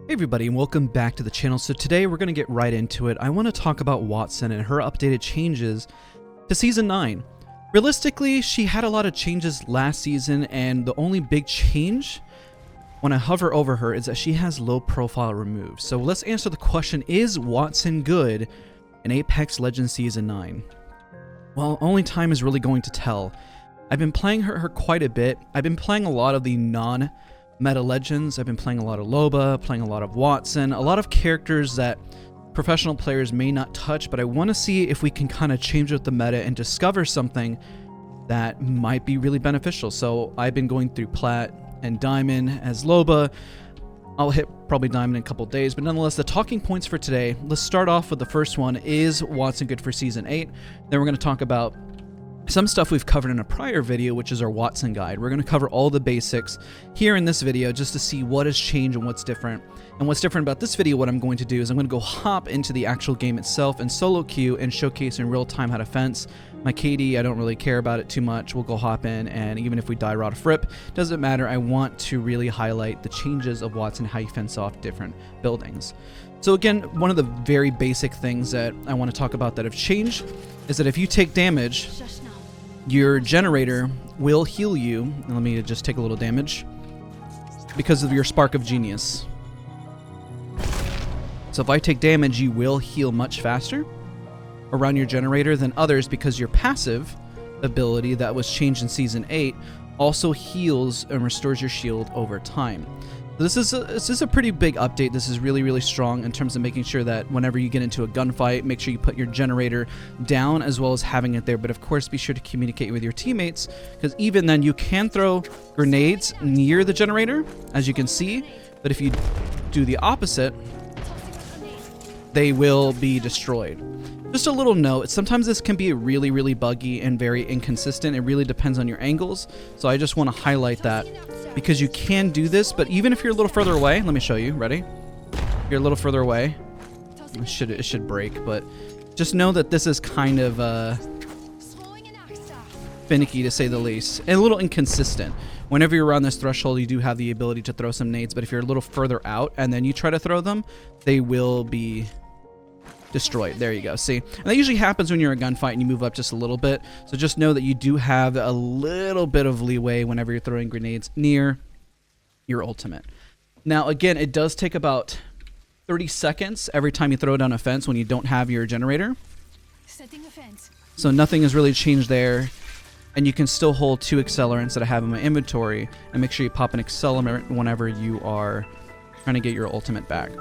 Hey everybody, and welcome back to the channel. So today we're going to get right into it. I want to talk about Wattson and her updated changes to Season 9. Realistically, she had a lot of changes last season, and the only big change when I hover over her is that she has low profile removed. So let's answer the question, is Wattson good in Apex Legends Season 9? Well, only time is really going to tell. I've been playing her quite a bit. I've been playing a lot of the non-meta legends. I've been playing a lot of Loba, playing a lot of Wattson, a lot of characters that professional players may not touch, but I want to see if we can kind of change up the meta and discover something that might be really beneficial. So I've been going through Plat and Diamond as Loba. I'll hit probably Diamond in a couple days, but nonetheless, the talking points for today, let's start off with the first one. Is Wattson good for Season 8? Then we're going to talk about some stuff we've covered in a prior video, which is our Wattson guide. We're going to cover all the basics here in this video just to see what has changed and what's different. And what's different about this video, what I'm going to do is I'm going to go hop into the actual game itself and solo queue and showcase in real time how to fence. My KD, I don't really care about it too much. We'll go hop in, and even if we die rot of rip, doesn't matter. I want to really highlight the changes of Wattson, how you fence off different buildings. So again, one of the very basic things that I want to talk about that have changed is that if you take damage, your generator will heal you. And let me just take a little damage because of your Spark of Genius. So if I take damage, you will heal much faster around your generator than others because your passive ability that was changed in Season 8 also heals and restores your shield over time. This is a pretty big update. This is really, really strong in terms of making sure that whenever you get into a gunfight, make sure you put your generator down as well as having it there. But of course, be sure to communicate with your teammates, because even then you can throw grenades near the generator, as you can see. But if you do the opposite, they will be destroyed. Just a little note, sometimes this can be really, really buggy and very inconsistent. It really depends on your angles. So I just want to highlight that because you can do this, but even if you're a little further away, let me show you, ready? If you're a little further away, it should break, but just know that this is kind of finicky to say the least, and a little inconsistent. Whenever you're around this threshold, you do have the ability to throw some nades, but if you're a little further out and then you try to throw them, they will be destroyed. There you go. See, and that usually happens when you're in a gunfight and you move up just a little bit. So just know that you do have a little bit of leeway whenever you're throwing grenades near your ultimate. Now, again, it does take about 30 seconds every time you throw down a fence when you don't have your generator. Setting a fence. So nothing has really changed there. And you can still hold 2 accelerants that I have in my inventory, and make sure you pop an accelerant whenever you are trying to get your ultimate back.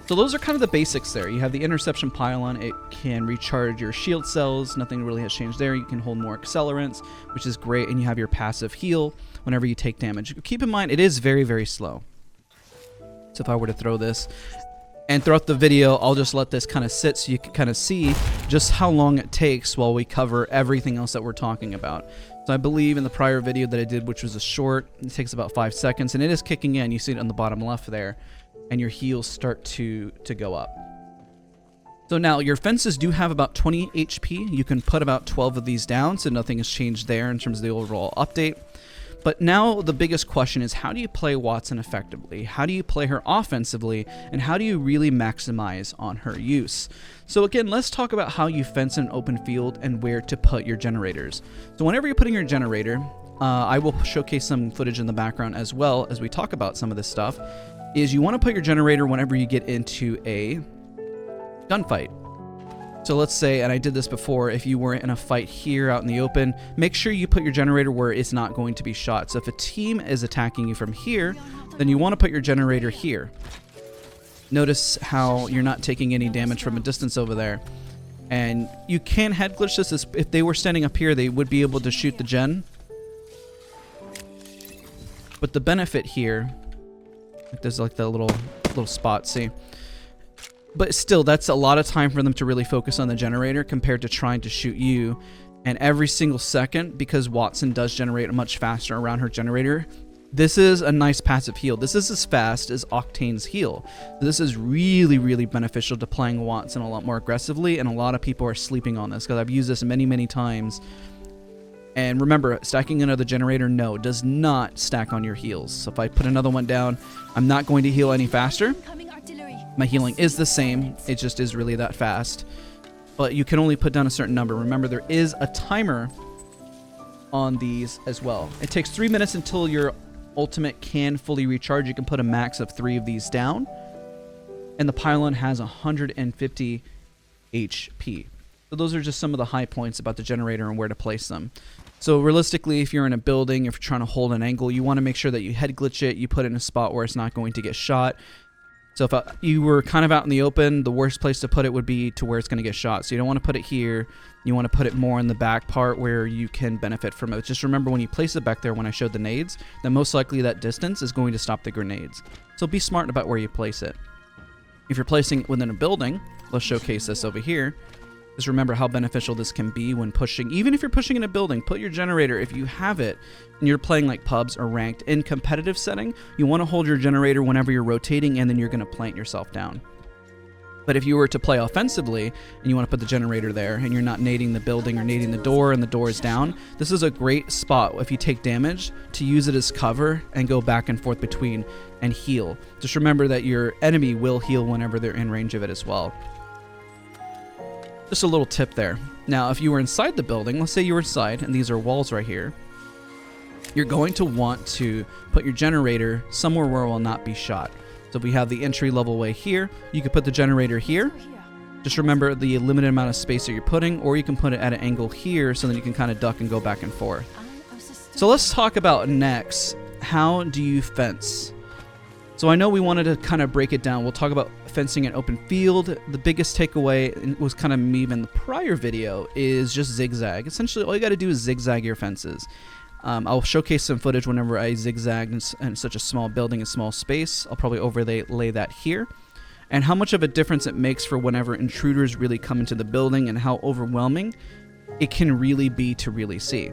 So those are kind of the basics there. You have the interception pylon. It can recharge your shield cells. Nothing really has changed there. You can hold more accelerants, which is great. And you have your passive heal whenever you take damage. Keep in mind, it is very, very slow. So if I were to throw this, and throughout the video, I'll just let this kind of sit so you can kind of see just how long it takes while we cover everything else that we're talking about. So I believe in the prior video that I did, which was a short, it takes about 5 seconds, and it is kicking in. You see it on the bottom left there. And your heals start to go up. So now your fences do have about 20 HP. You can put about 12 of these down, so nothing has changed there in terms of the overall update. But now the biggest question is, how do you play Wattson effectively? How do you play her offensively? And how do you really maximize on her use? So again, let's talk about how you fence in an open field and where to put your generators. So whenever you're putting your generator, I will showcase some footage in the background as well as we talk about some of this stuff, is you want to put your generator whenever you get into a gunfight. So let's say, and I did this before, if you were in a fight here out in the open, make sure you put your generator where it's not going to be shot. So if a team is attacking you from here, then you want to put your generator here. Notice how you're not taking any damage from a distance over there. And you can head glitch this. If they were standing up here, they would be able to shoot the gen. But the benefit here, there's like the little spot, see? But still, that's a lot of time for them to really focus on the generator compared to trying to shoot you. And every single second, because Wattson does generate much faster around her generator, this is a nice passive heal. This is as fast as Octane's heal. This is really, really beneficial to playing Wattson a lot more aggressively, and a lot of people are sleeping on this because I've used this many, many times And remember, stacking another generator, no, does not stack on your heals. So if I put another one down, I'm not going to heal any faster. Incoming artillery. My healing is the same. It just is really that fast. But you can only put down a certain number. Remember, there is a timer on these as well. It takes 3 minutes until your ultimate can fully recharge. You can put a max of 3 of these down. And the Pylon has 150 HP. So those are just some of the high points about the generator and where to place them. So realistically, if you're in a building, if you're trying to hold an angle, you want to make sure that you head glitch it, you put it in a spot where it's not going to get shot. So if you were kind of out in the open, the worst place to put it would be to where it's going to get shot. So you don't want to put it here. You want to put it more in the back part where you can benefit from it. Just remember when you place it back there, when I showed the nades, then most likely that distance is going to stop the grenades. So be smart about where you place it. If you're placing it within a building, let's showcase this over here. Just remember how beneficial this can be when pushing. Even if you're pushing in a building, put your generator, if you have it, and you're playing like pubs or ranked in competitive setting, you want to hold your generator whenever you're rotating, and then you're going to plant yourself down. But if you were to play offensively, and you want to put the generator there, and you're not nading the building or nading the door, and the door is down, this is a great spot if you take damage to use it as cover and go back and forth between and heal. Just remember that your enemy will heal whenever they're in range of it as well. Just a little tip there. Now, if you were inside the building, let's say you were inside, and these are walls right here, you're going to want to put your generator somewhere where it will not be shot. So if we have the entry level way here, you could put the generator here. Just remember the limited amount of space that you're putting, or you can put it at an angle here so that you can kind of duck and go back and forth. So let's talk about next, how do you fence? So I know we wanted to kind of break it down. We'll talk about fencing in open field. The biggest takeaway was kind of me in the prior video is just zigzag. Essentially, all you got to do is zigzag your fences. I'll showcase some footage whenever I zigzag in such a small building, a small space. I'll probably overlay that here. And how much of a difference it makes for whenever intruders really come into the building and how overwhelming it can really be to really see.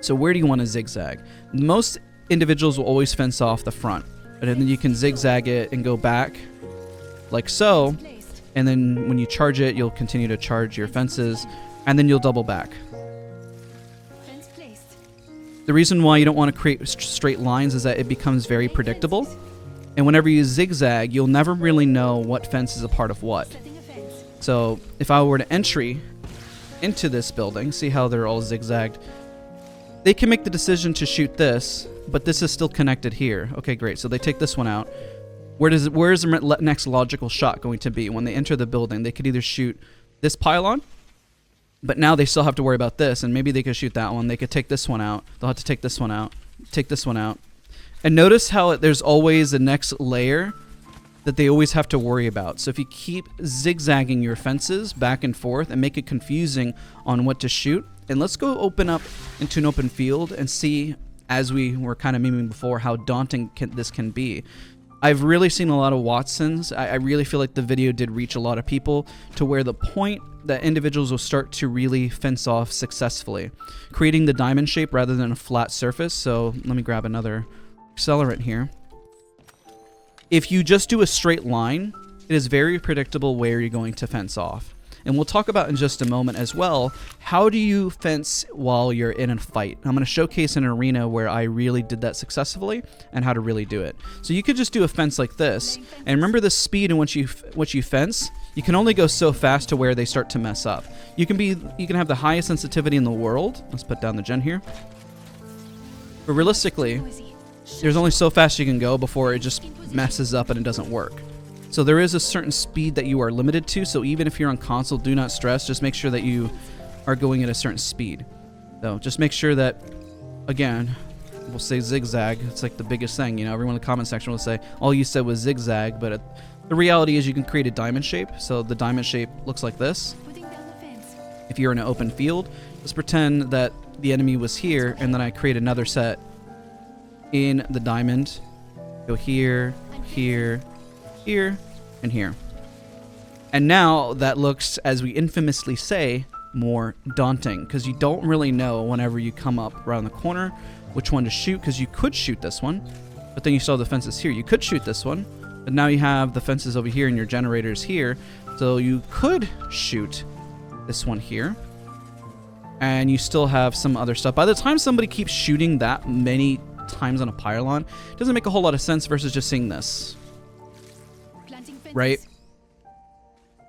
So where do you want to zigzag? Most individuals will always fence off the front. And then you can zigzag it and go back like so. And then when you charge it, you'll continue to charge your fences. And then you'll double back. The reason why you don't want to create straight lines is that it becomes very predictable. And whenever you zigzag, you'll never really know what fence is a part of what. So if I were to entry into this building, see how they're all zigzagged. They can make the decision to shoot this, but this is still connected here. Okay, great. So they take this one out. Where is the next logical shot going to be? When they enter the building, they could either shoot this pylon, but now they still have to worry about this, and maybe they could shoot that one. They could take this one out. They'll have to take this one out, take this one out. And notice how there's always the next layer that they always have to worry about. So if you keep zigzagging your fences back and forth and make it confusing on what to shoot, and let's go open up into an open field and see, as we were kind of memeing before, how daunting this can be. I've really seen a lot of Wattsons. I really feel like the video did reach a lot of people to where the point that individuals will start to really fence off successfully, creating the diamond shape rather than a flat surface. So let me grab another accelerant here. If you just do a straight line, it is very predictable where you're going to fence off. And we'll talk about in just a moment as well, how do you fence while you're in a fight? I'm going to showcase an arena where I really did that successfully and how to really do it. So you could just do a fence like this. And remember the speed in which you fence, you can only go so fast to where they start to mess up. You can have the highest sensitivity in the world. Let's put down the gen here. But realistically, there's only so fast you can go before it just messes up and it doesn't work. So there is a certain speed that you are limited to. So even if you're on console, do not stress. Just make sure that you are going at a certain speed. So just make sure that, again, we'll say zigzag. It's like the biggest thing. You know, everyone in the comment section will say, all you said was zigzag. But the reality is you can create a diamond shape. So the diamond shape looks like this. If you're in an open field, let's pretend that the enemy was here. And then I create another set in the diamond. Go here, here, here, and here. And now that looks, as we infamously say, more daunting, because you don't really know whenever you come up around the corner which one to shoot, because you could shoot this one, but then you saw the fences here. You could shoot this one, but now you have the fences over here and your generators here, so you could shoot this one here. and you still have some other stuff. By the time somebody keeps shooting that many times on a pylon, it doesn't make a whole lot of sense versus just seeing this, Planting fences. right?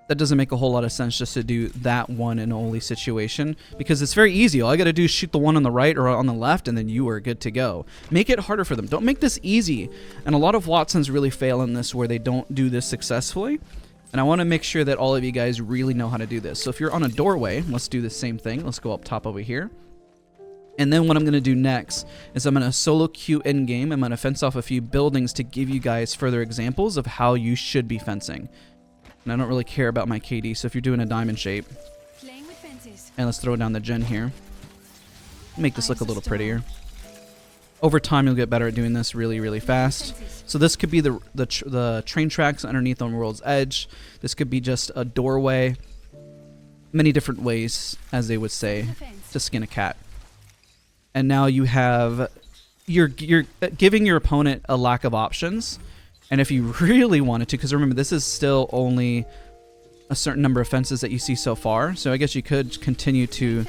That doesn't make a whole lot of sense just to do that one and only situation, because it's very easy. All I gotta do is shoot the one on the right or on the left, and then you are good to go. Make it harder for them. Don't make this easy. And a lot of Wattsons really fail in this, where they don't do this successfully. And I want to make sure that all of you guys really know how to do this. So if you're on a doorway, let's do the same thing. Let's go up top over here. And then what I'm going to do next is I'm going to solo queue in game. I'm going to fence off a few buildings to give you guys further examples of how you should be fencing. And I don't really care about my KD, so if you're doing a diamond shape, Playing with fences. and let's throw down the gen here. Make this look a little prettier. Over time, you'll get better at doing this really, really fast. So this could be the train tracks underneath on World's Edge. This could be just a doorway. Many different ways, as they would say, to skin a cat. And now you have, you're giving your opponent a lack of options. And if you really wanted to, because remember, this is still only a certain number of fences that you see so far. So I guess you could continue to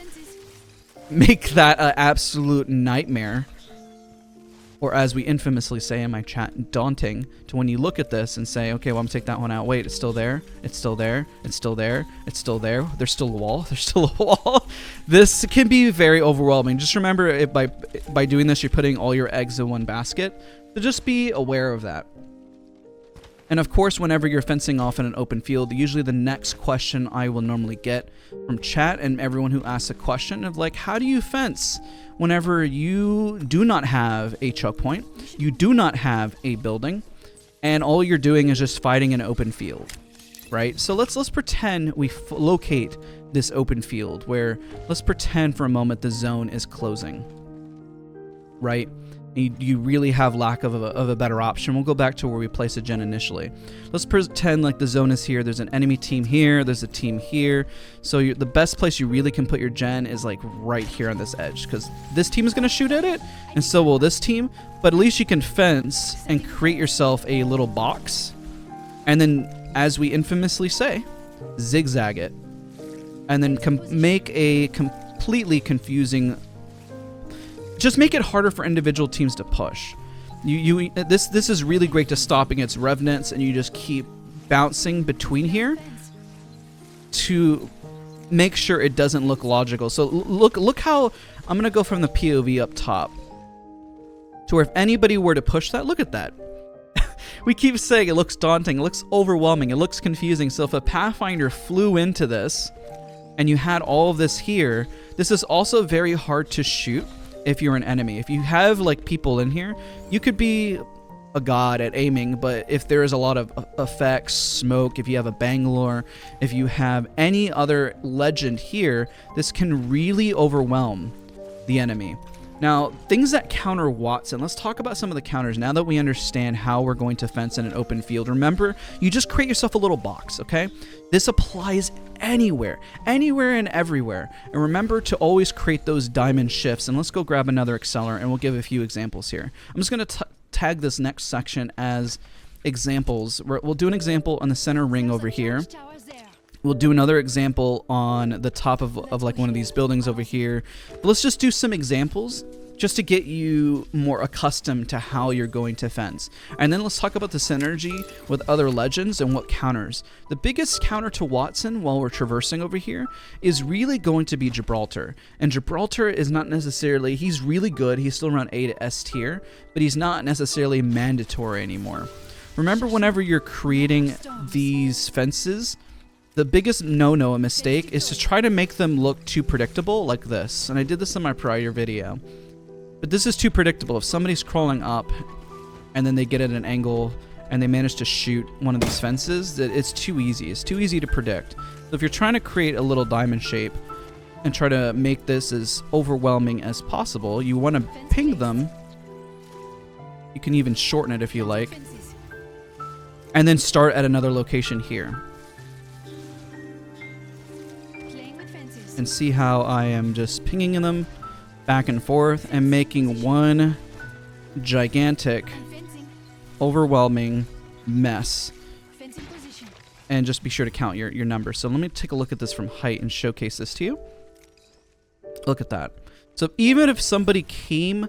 make that an absolute nightmare. Or as we infamously say in my chat, daunting, to when you look at this and say, okay, well, I'm gonna take that one out. Wait, it's still there. It's still there. It's still there. It's still there. There's still a wall. There's still a wall. This can be very overwhelming. Just remember, if by doing this, you're putting all your eggs in one basket. So just be aware of that. And of course, whenever you're fencing off in an open field, usually the next question I will normally get from chat and everyone who asks a question of like, how do you fence whenever you do not have a choke point, you do not have a building, and all you're doing is just fighting an open field, right? So let's pretend we locate this open field where, let's pretend for a moment the zone is closing, right? You really have lack of a better option. We'll go back to where we placed a gen initially. Let's pretend like the zone is here. There's an enemy team here. There's a team here. So the best place you really can put your gen is like right here on this edge, because this team is going to shoot at it, and so will this team. But at least you can fence and create yourself a little box, and then, as we infamously say, zigzag it, and then make a completely confusing. Just make it harder for individual teams to push. This is really great to stop against revenants, and you just keep bouncing between here to make sure it doesn't look logical. So look how I'm gonna go from the POV up top to where if anybody were to push that, look at that. We keep saying it looks daunting, it looks overwhelming, it looks confusing. So if a Pathfinder flew into this and you had all of this here, this is also very hard to shoot. If you're an enemy, if you have like people in here, you could be a god at aiming, but if there is a lot of effects, smoke, if you have a Bangalore, if you have any other legend here, this can really overwhelm the enemy. Now, things that counter Wattson, let's talk about some of the counters now that we understand how we're going to fence in an open field. Remember, you just create yourself a little box, okay? This applies anywhere and everywhere. And remember to always create those diamond shifts. And let's go grab another accelerant and we'll give a few examples here. I'm just going to tag this next section as examples. We'll do an example on the center ring over here. We'll do another example on the top of like one of these buildings over here. But let's just do some examples just to get you more accustomed to how you're going to fence. And then let's talk about the synergy with other legends and what counters. The biggest counter to Wattson while we're traversing over here is really going to be Gibraltar. And Gibraltar is not necessarily, he's really good, he's still around A to S tier, but he's not necessarily mandatory anymore. Remember, whenever you're creating these fences, the biggest no-no, a mistake, is to try to make them look too predictable like this. And I did this in my prior video. But this is too predictable. If somebody's crawling up and then they get at an angle and they manage to shoot one of these fences, that it's too easy. It's too easy to predict. So if you're trying to create a little diamond shape and try to make this as overwhelming as possible, you want to ping them. You can even shorten it if you like. And then start at another location here. And see how I am just pinging them back and forth and making one gigantic, overwhelming mess. And just be sure to count your numbers. So let me take a look at this from height and showcase this to you. Look at that. So even if somebody came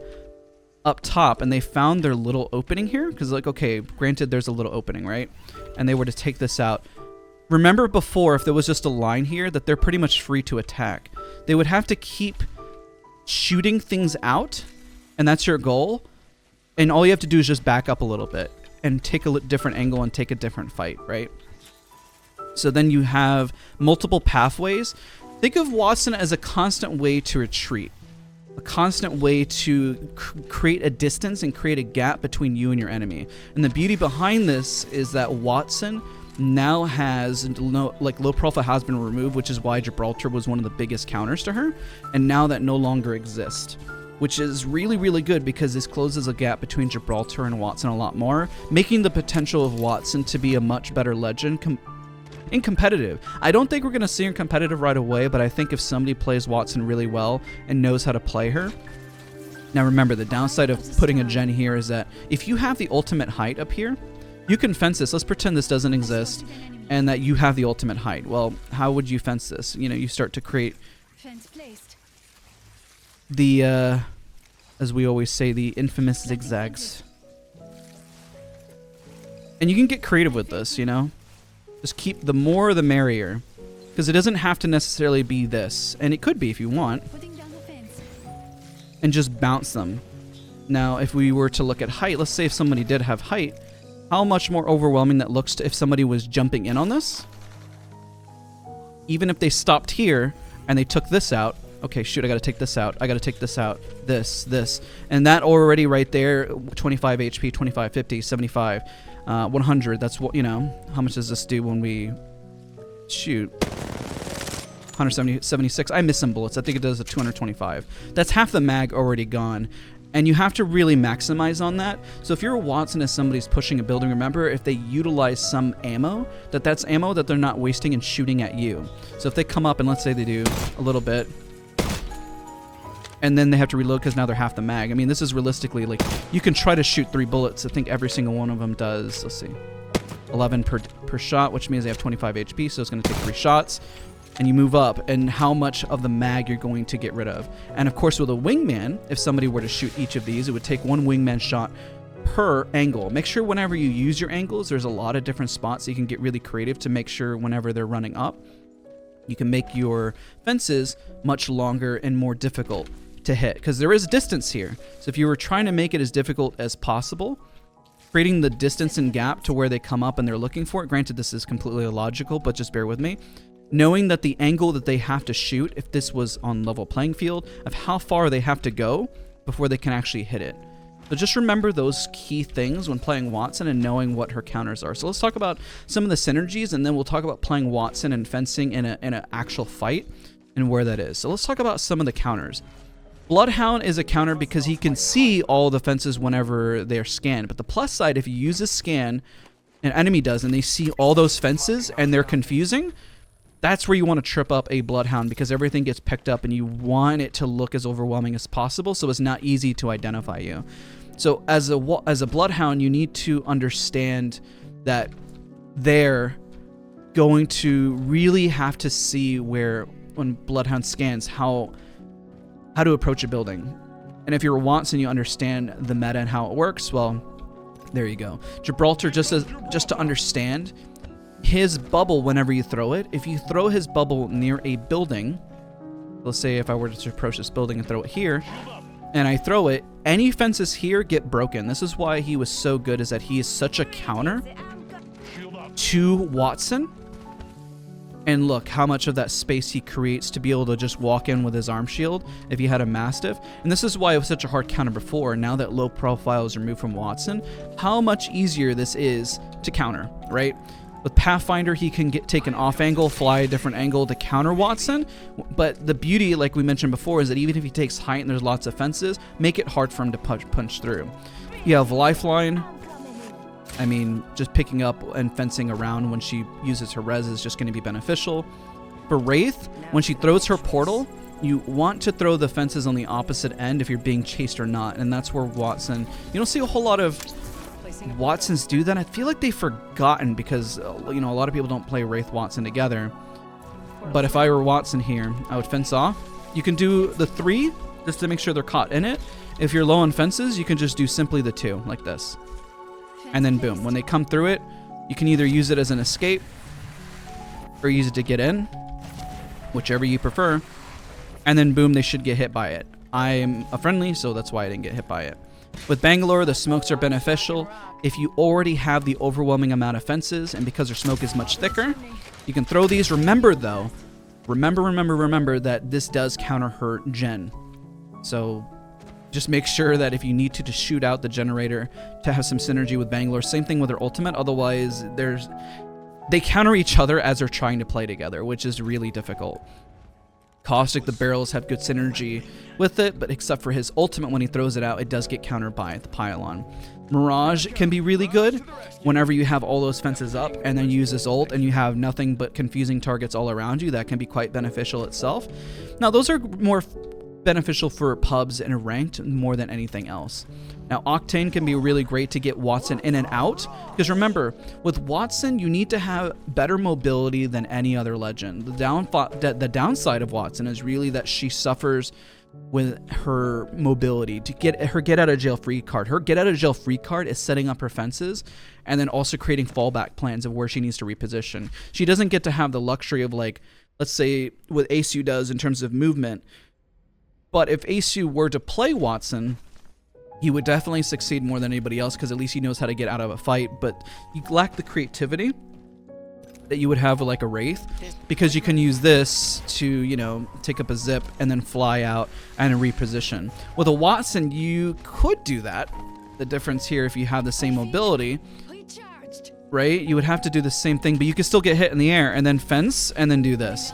up top and they found their little opening here, because like, okay, granted there's a little opening, right? And they were to take this out. Remember before, if there was just a line here, that they're pretty much free to attack. They would have to keep shooting things out, and that's your goal. And all you have to do is just back up a little bit and take a different angle and take a different fight, right? So then you have multiple pathways. Think of Wattson as a constant way to retreat, a constant way to create a distance and create a gap between you and your enemy. And the beauty behind this is that Wattson now has low profile has been removed, which is why Gibraltar was one of the biggest counters to her, and now that no longer exists, which is really, really good because this closes a gap between Gibraltar and Wattson a lot more, making the potential of Wattson to be a much better legend in competitive. I don't think we're going to see her in competitive right away, but I think if somebody plays Wattson really well and knows how to play her. Now remember, the downside of putting a gen here is that if you have the ultimate height up here, you can fence this. Let's pretend this doesn't exist and that you have the ultimate height. Well, how would you fence this? You know, you start to create the, as we always say, the infamous zigzags. And you can get creative with this, you know? Just keep the more the merrier, because it doesn't have to necessarily be this, and it could be if you want, and just bounce them. Now if we were to look at height, let's say if somebody did have height, how much more overwhelming that looks if somebody was jumping in on this. Even if they stopped here and they took this out, okay, shoot, I gotta take this out, I gotta take this out, this, and that already right there, 25 HP, 25, 50, 75, 100, that's what, you know, how much does this do when we shoot? 170, 76, I missed some bullets, I think it does a 225. That's half the mag already gone, and you have to really maximize on that. So if you're a Wattson as somebody's pushing a building, remember, if they utilize some ammo, that's ammo that they're not wasting and shooting at you. So if they come up and let's say they do a little bit, and then they have to reload because now they're half the mag. I mean, this is realistically, like, you can try to shoot 3 bullets. I think every single one of them does, let's see, 11 per shot, which means they have 25 HP, so it's going to take 3 shots. And you move up, and how much of the mag you're going to get rid of. And of course, with a wingman, if somebody were to shoot each of these, it would take 1 wingman shot per angle. Make sure whenever you use your angles, there's a lot of different spots, so you can get really creative to make sure whenever they're running up, you can make your fences much longer and more difficult to hit, because there is distance here. So if you were trying to make it as difficult as possible, creating the distance and gap to where they come up and they're looking for it, granted this is completely illogical, but just bear with me, knowing that the angle that they have to shoot, if this was on level playing field, of how far they have to go before they can actually hit it. So just remember those key things when playing Wattson and knowing what her counters are. So let's talk about some of the synergies, and then we'll talk about playing Wattson and fencing in an actual fight and where that is. So let's talk about some of the counters. Bloodhound is a counter because he can see all the fences whenever they're scanned. But the plus side, if you use a scan, an enemy does, and they see all those fences and they're confusing, that's where you want to trip up a Bloodhound, because everything gets picked up and you want it to look as overwhelming as possible, so it's not easy to identify you. So as a Bloodhound, you need to understand that they're going to really have to see where, when Bloodhound scans, how to approach a building. And if you're a Wattson, you understand the meta and how it works, well, there you go. Gibraltar, just to understand, his bubble, whenever you throw it, if you throw his bubble near a building, let's say if I were to approach this building and throw it here, and I throw it, any fences here get broken. This is why he was so good, is that he is such a counter to Wattson. And look how much of that space he creates to be able to just walk in with his arm shield if he had a Mastiff. And this is why it was such a hard counter before. Now that low profile is removed from Wattson, how much easier this is to counter, right? With Pathfinder, he can take an off angle, fly a different angle to counter Wattson. But the beauty, like we mentioned before, is that even if he takes height and there's lots of fences, make it hard for him to punch through. You have Lifeline. I mean, just picking up and fencing around when she uses her res is just going to be beneficial. For Wraith, when she throws her portal, you want to throw the fences on the opposite end if you're being chased or not. And that's where Wattson, you don't see a whole lot of Wattsons do that. I feel like they've forgotten because, you know, a lot of people don't play Wraith Wattson together. But if I were Wattson here, I would fence off, You can do the 3 just to make sure they're caught in it. If you're low on fences, you can just do simply the 2 like this. And then boom, when they come through it, you can either use it as an escape or use it to get in, whichever you prefer. And then boom, they should get hit by it. I'm a friendly, so that's why I didn't get hit by it. With Bangalore, the smokes are beneficial. If you already have the overwhelming amount of fences, and because their smoke is much thicker, you can throw these. Remember though, remember that this does counter her gen. So just make sure that if you need to shoot out the generator to have some synergy with Bangalore. Same thing with her ultimate. Otherwise, they counter each other as they're trying to play together, which is really difficult. Caustic, the barrels have good synergy with it, but except for his ultimate, when he throws it out, it does get countered by the Pylon. Mirage can be really good whenever you have all those fences up and then use this ult and you have nothing but confusing targets all around you. That can be quite beneficial itself. Now, those are more beneficial for pubs and ranked more than anything else. Now, Octane can be really great to get Wattson in and out, because remember, with Wattson, you need to have better mobility than any other legend. The downside of Wattson is really that she suffers with her mobility. To get her get out of jail free card, her get out of jail free card is setting up her fences and then also creating fallback plans of where she needs to reposition. She doesn't get to have the luxury of, like, let's say what Asu does in terms of movement. But if Asu were to play Wattson, he would definitely succeed more than anybody else, because at least he knows how to get out of a fight. But you lack the creativity that you would have with like a Wraith, because you can use this to, you know, take up a zip and then fly out and reposition. With a Wattson, you could do that. The difference here, if you have the same mobility, right, you would have to do the same thing, but you could still get hit in the air and then fence and then do this.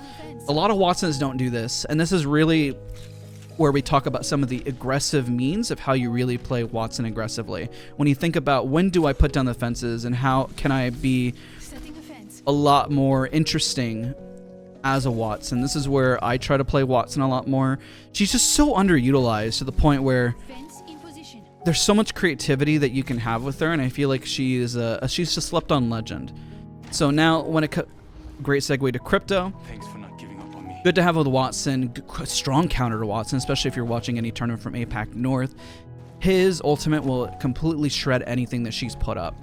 A lot of Wattsons don't do this, and this is really where we talk about some of the aggressive means of how you really play Wattson aggressively. When you think about, when do I put down the fences and how can I be a lot more interesting as a Wattson, this is where I try to play Wattson a lot more. She's just so underutilized to the point where there's so much creativity that you can have with her, and I feel like she's just slept on legend. So now, when great segue to crypto. Good to have with Wattson, strong counter to Wattson, especially if you're watching any tournament from APAC North. His ultimate will completely shred anything that she's put up.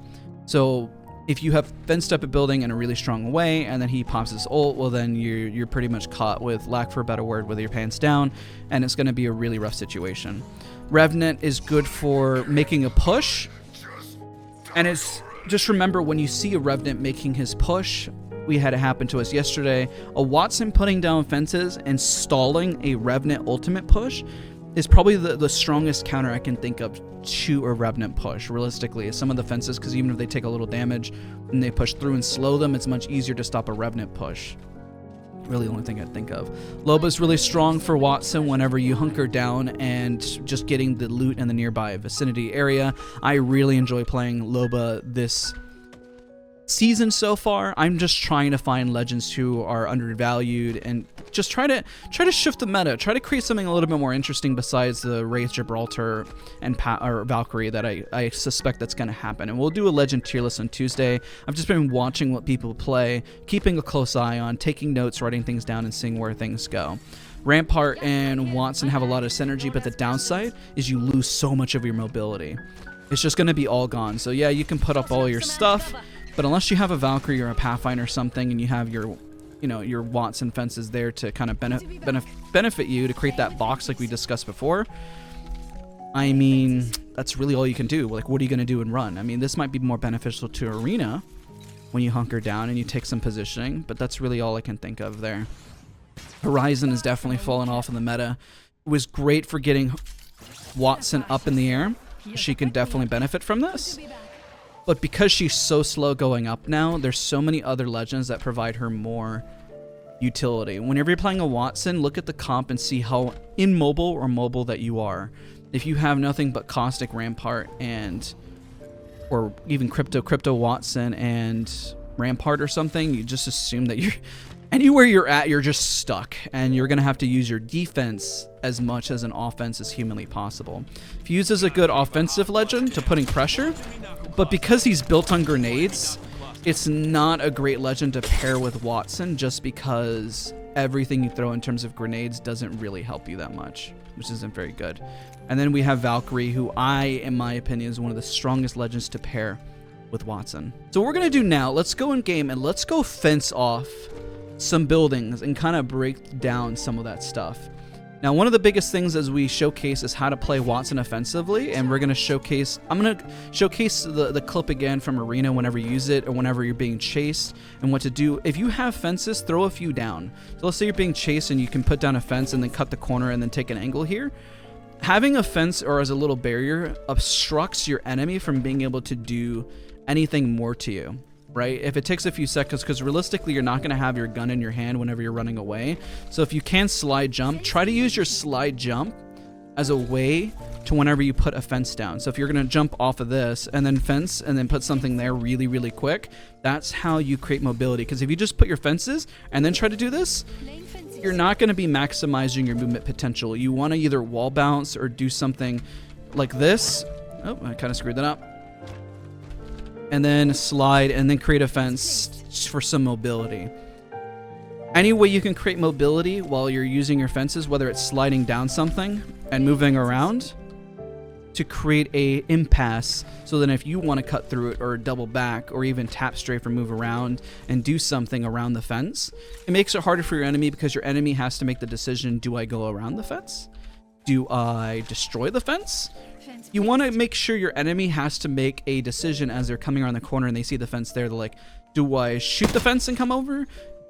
So if you have fenced up a building in a really strong way and then he pops his ult, well then you're pretty much caught with, lack for a better word, with your pants down, and it's going to be a really rough situation. Revenant is good for making a push, and it's just remember, when you see a Revenant making his push, we had it happen to us yesterday. A Wattson putting down fences and stalling a Revenant ultimate push is probably the strongest counter I can think of to a Revenant push, realistically. Some of the fences, because even if they take a little damage and they push through and slow them, it's much easier to stop a Revenant push. Really the only thing I think of. Loba's really strong for Wattson whenever you hunker down and just getting the loot in the nearby vicinity area. I really enjoy playing Loba this season so far. I'm just trying to find legends who are undervalued and just try to shift the meta, try to create something a little bit more interesting besides the Wraith, Gibraltar, and Valkyrie that I suspect that's going to happen. And we'll do a legend tier list on Tuesday. I've just been watching what people play, keeping a close eye on, taking notes, writing things down, and seeing where things go. Rampart and Wattson have a lot of synergy, but the downside is you lose so much of your mobility. It's just going to be all gone. So yeah, you can put up all your stuff, but unless you have a Valkyrie or a Pathfinder or something, and you have your, you know, your Wattson fences there to kind of benefit you to create that box like we discussed before, I mean, that's really all you can do. Like, what are you going to do and run? I mean, this might be more beneficial to Arena when you hunker down and you take some positioning, but that's really all I can think of there. Horizon has definitely fallen off in the meta. It was great for getting Wattson up in the air. She can definitely benefit from this. But because she's so slow going up now, there's so many other legends that provide her more utility. Whenever you're playing a Wattson, look at the comp and see how immobile or mobile that you are. If you have nothing but Caustic, Rampart, or even Crypto Wattson and Rampart or something, you just assume that you're anywhere you're at, you're just stuck, and you're going to have to use your defense as much as an offense as humanly possible. If you use as a good offensive legend to putting pressure, but because he's built on grenades, it's not a great legend to pair with Wattson just because everything you throw in terms of grenades doesn't really help you that much, which isn't very good. And then we have Valkyrie, who in my opinion, is one of the strongest legends to pair with Wattson. So what we're going to do now, let's go in game and let's go fence off some buildings and kind of break down some of that stuff. Now, one of the biggest things as we showcase is how to play Wattson offensively, and we're going to showcase, I'm going to showcase the clip again from Arena whenever you use it or whenever you're being chased and what to do. If you have fences, throw a few down. So let's say you're being chased and you can put down a fence and then cut the corner and then take an angle here. Having a fence or as a little barrier obstructs your enemy from being able to do anything more to you. Right? If it takes a few seconds, because realistically you're not going to have your gun in your hand whenever you're running away. So if you can slide jump, try to use your slide jump as a way to whenever you put a fence down. So if you're going to jump off of this and then fence and then put something there really, really quick, that's how you create mobility. Because if you just put your fences and then try to do this, you're not going to be maximizing your movement potential. You want to either wall bounce or do something like this. Oh, I kind of screwed that up. And then slide and then create a fence for some mobility. Any way you can create mobility while you're using your fences, whether it's sliding down something and moving around to create a impasse, so that if you want to cut through it or double back or even tap strafe or move around and do something around the fence, it makes it harder for your enemy, because your enemy has to make the decision, do I go around the fence? Do I destroy the fence? You want to make sure your enemy has to make a decision as they're coming around the corner and they see the fence there. They're like, do I shoot the fence and come over?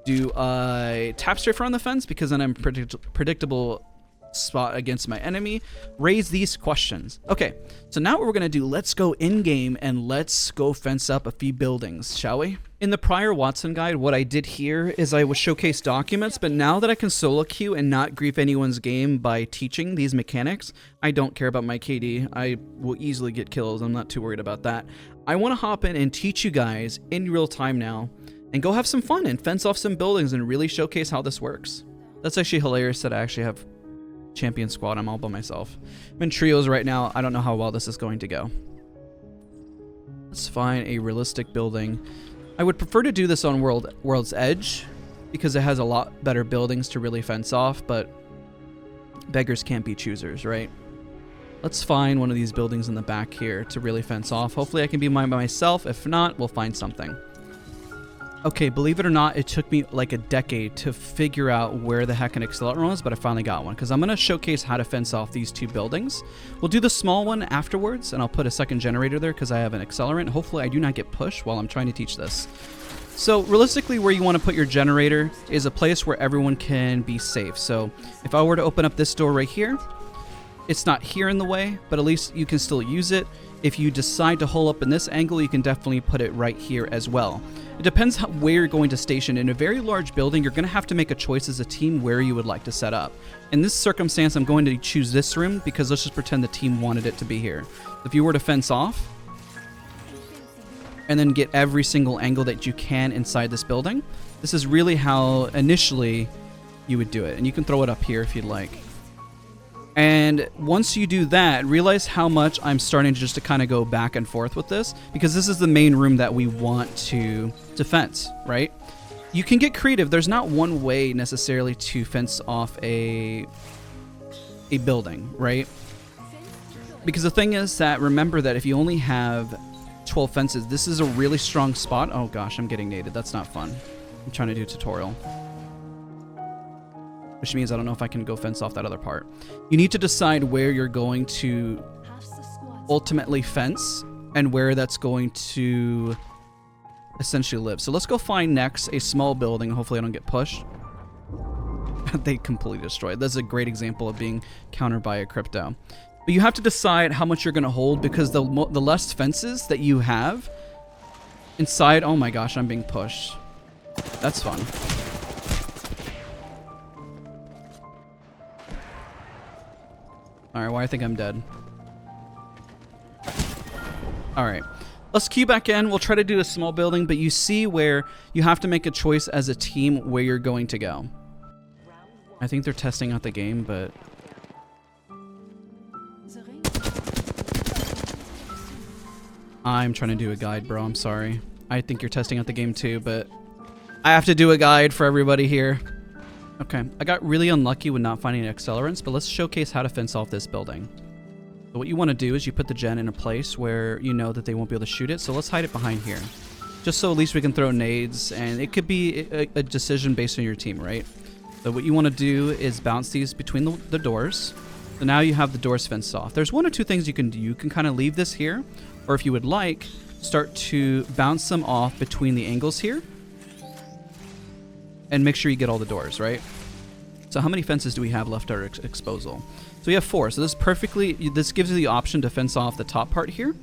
Do I tap strafe around the fence because then I'm predictable spot against my enemy? Raise these questions. Okay, so now what we're going to do, let's go in game and let's go fence up a few buildings, shall we? In the prior Wattson guide, what I did here is I would showcase documents, but now that I can solo queue and not grief anyone's game by teaching these mechanics, I don't care about my KD. I will easily get kills. I'm not too worried about that. I want to hop in and teach you guys in real time now and go have some fun and fence off some buildings and really showcase how this works. That's actually hilarious that I actually have champion squad. I'm all by myself. I'm in trios right now. I don't know how well this is going to go. Let's find a realistic building. I would prefer to do this on World's Edge because it has a lot better buildings to really fence off, but beggars can't be choosers, right? Let's find one of these buildings in the back here to really fence off. Hopefully I can be mine by myself. If not, we'll find something. Okay, believe it or not, it took me like a decade to figure out where the heck an accelerant was, but I finally got one because I'm going to showcase how to fence off these two buildings. We'll do the small one afterwards, and I'll put a second generator there because I have an accelerant. Hopefully I do not get pushed while I'm trying to teach this. So realistically, where you want to put your generator is a place where everyone can be safe. So if I were to open up this door right here, it's not here in the way, but at least you can still use it. If you decide to hole up in this angle, you can definitely put it right here as well. It depends where you're going to station. In a very large building, you're going to have to make a choice as a team where you would like to set up. In this circumstance, I'm going to choose this room because let's just pretend the team wanted it to be here. If you were to fence off and then get every single angle that you can inside this building, this is really how initially you would do it. And you can throw it up here if you'd like. And once you do that, realize how much I'm starting to just to kind of go back and forth with this, because this is the main room that we want to fence, right? You can get creative. There's not one way necessarily to fence off a building, right? Because the thing is that remember that if you only have 12 fences, this is a really strong spot. Oh gosh, I'm getting naded. That's not fun. I'm trying to do a tutorial. Which means I don't know if I can go fence off that other part. You need to decide where you're going to ultimately fence and where that's going to essentially live. So let's go find next a small building. Hopefully I don't get pushed. They completely destroyed. That's a great example of being countered by a crypto. But you have to decide how much you're going to hold, because the less fences that you have inside... Oh my gosh, I'm being pushed. That's fun. Alright, well, I think I'm dead. Alright. Let's queue back in. We'll try to do a small building, but you see where you have to make a choice as a team where you're going to go. I think they're testing out the game, but... I'm trying to do a guide, bro. I'm sorry. I think you're testing out the game too, but... I have to do a guide for everybody here. Okay, I got really unlucky with not finding accelerants, but let's showcase how to fence off this building. So what you want to do is you put the gen in a place where you know that they won't be able to shoot it, so let's hide it behind here. Just so at least we can throw nades, and it could be a decision based on your team, right? So what you want to do is bounce these between the doors. So now you have the doors fenced off. There's one or two things you can do. You can kind of leave this here, or if you would like, start to bounce them off between the angles here. And make sure you get all the doors, right? So how many fences do we have left at our disposal? So we have 4. So this gives you the option to fence off the top part here.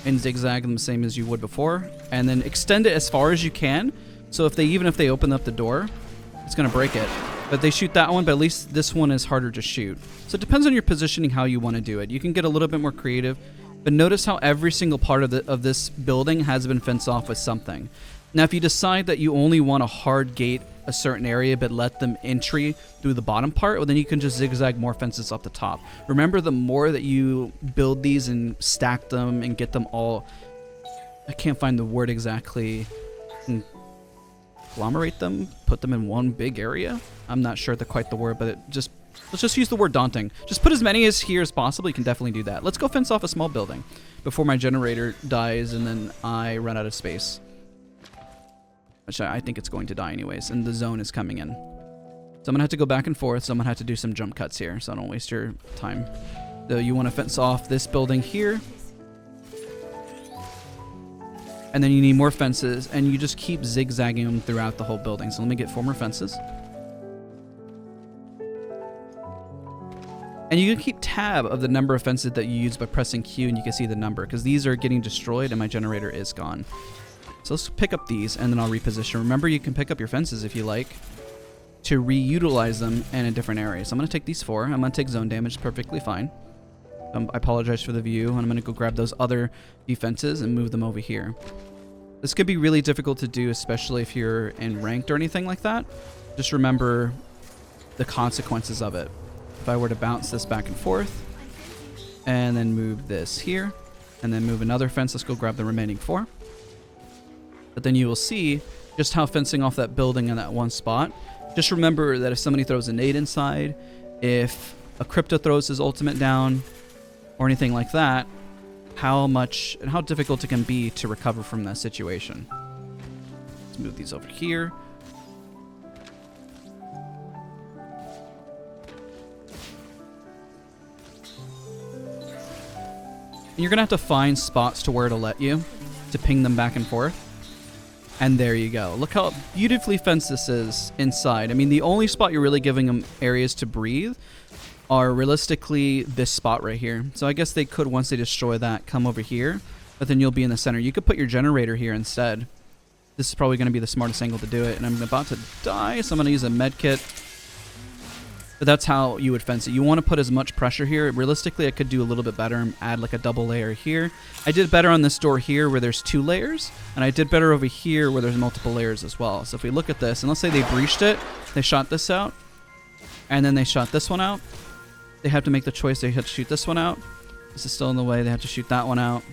And zigzag them the same as you would before. And then extend it as far as you can. So even if they open up the door, it's going to break it. But they shoot that one, but at least this one is harder to shoot. So it depends on your positioning how you want to do it. You can get a little bit more creative. But notice how every single part of this building has been fenced off with something. Now, if you decide that you only want to hard gate a certain area but let them entry through the bottom part, well, then you can just zigzag more fences off the top. Remember, the more that you build these and stack them and get them all, I can't find the word exactly, agglomerate them, put them in one big area. I'm not sure quite the word, but let's just use the word daunting. Just put as many as here as possible. You can definitely do that. Let's go fence off a small building before my generator dies and then I run out of space. Which I think it's going to die anyways, and the zone is coming in. So I'm going to have to go back and forth, so I'm going to have to do some jump cuts here, so I don't waste your time. So you want to fence off this building here. And then you need more fences, and you just keep zigzagging them throughout the whole building. So let me get 4 more fences. And you can keep tab of the number of fences that you use by pressing Q, and you can see the number, because these are getting destroyed, and my generator is gone. So let's pick up these, and then I'll reposition. Remember, you can pick up your fences if you like to reutilize them in a different area. So I'm going to take these 4. I'm going to take zone damage perfectly fine. I apologize for the view, and I'm going to go grab those other defenses and move them over here. This could be really difficult to do, especially if you're in ranked or anything like that. Just remember the consequences of it. If I were to bounce this back and forth, and then move this here, and then move another fence, let's go grab the remaining 4. But then you will see just how fencing off that building in that one spot. Just remember that if somebody throws a nade inside, if a crypto throws his ultimate down, or anything like that, how much and how difficult it can be to recover from that situation. Let's move these over here. And you're going to have to find spots to where to let you to ping them back and forth. And there you go. Look how beautifully fenced this is inside. I mean, the only spot you're really giving them areas to breathe are realistically this spot right here. So I guess they could, once they destroy that, come over here, but then you'll be in the center. You could put your generator here instead. This is probably going to be the smartest angle to do it. And I'm about to die, so I'm going to use a med kit. But that's how you would fence it. You want to put as much pressure here. Realistically, I could do a little bit better and add like a double layer here. I did better on this door here where there's 2 layers, and I did better over here where there's multiple layers as well. So if we look at this, and let's say they breached it, they shot this out, and then they shot this one out. They have to make the choice. They have to shoot this one out. This is still in the way. They have to shoot that one out,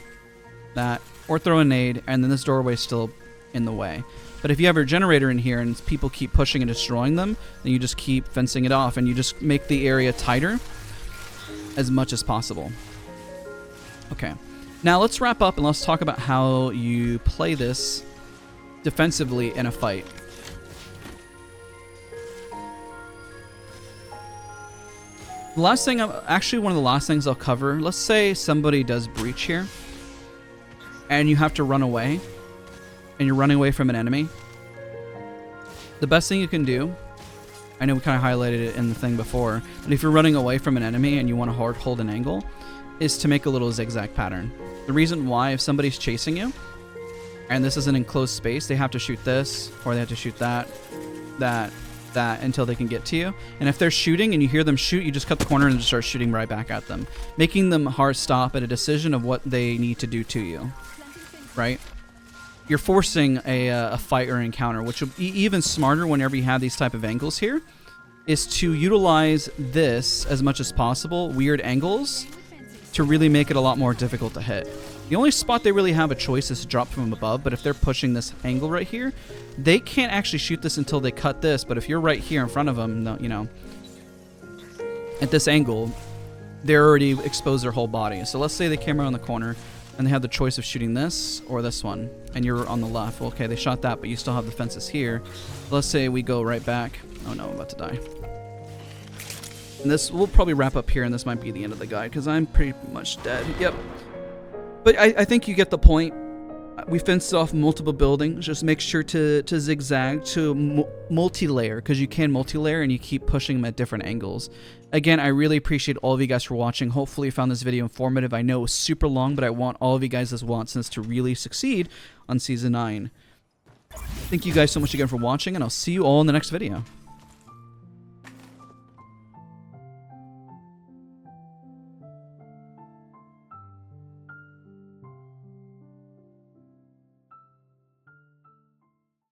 that, or throw a nade, and then this doorway is still in the way. But if you have your generator in here and people keep pushing and destroying them, then you just keep fencing it off and you just make the area tighter as much as possible. Okay, now let's wrap up and let's talk about how you play this defensively in a fight. The last thing, actually one of the last things I'll cover, let's say somebody does breach here and you have to run away. And you're running away from an enemy, the best thing you can do, I know we kind of highlighted it in the thing before, but if you're running away from an enemy and you want to hold an angle, is to make a little zigzag pattern. The reason why, if somebody's chasing you, and this is an enclosed space, they have to shoot this, or they have to shoot that, until they can get to you. And if they're shooting and you hear them shoot, you just cut the corner and just start shooting right back at them, making them hard stop at a decision of what they need to do to you, right? You're forcing a fight or encounter, which will be even smarter whenever you have these type of angles here, is to utilize this as much as possible, weird angles, to really make it a lot more difficult to hit. The only spot they really have a choice is to drop from above, but if they're pushing this angle right here, they can't actually shoot this until they cut this, but if you're right here in front of them, no, you know, at this angle, they're already exposed their whole body. So let's say they came around the corner and they have the choice of shooting this or this one, and you're on the left. Well, okay, they shot that, but you still have the fences here. Let's say we go right back. Oh no, I'm about to die. And this, we'll probably wrap up here, and this might be the end of the guide, because I'm pretty much dead. Yep. But I think you get the point. We fenced off multiple buildings. Just make sure to zigzag, to multi-layer, because you can multi-layer and you keep pushing them at different angles. Again, I really appreciate all of you guys for watching. Hopefully you found this video informative. I know it was super long, but I want all of you guys as Wattsons to really succeed on Season 9. Thank you guys so much again for watching, and I'll see you all in the next video.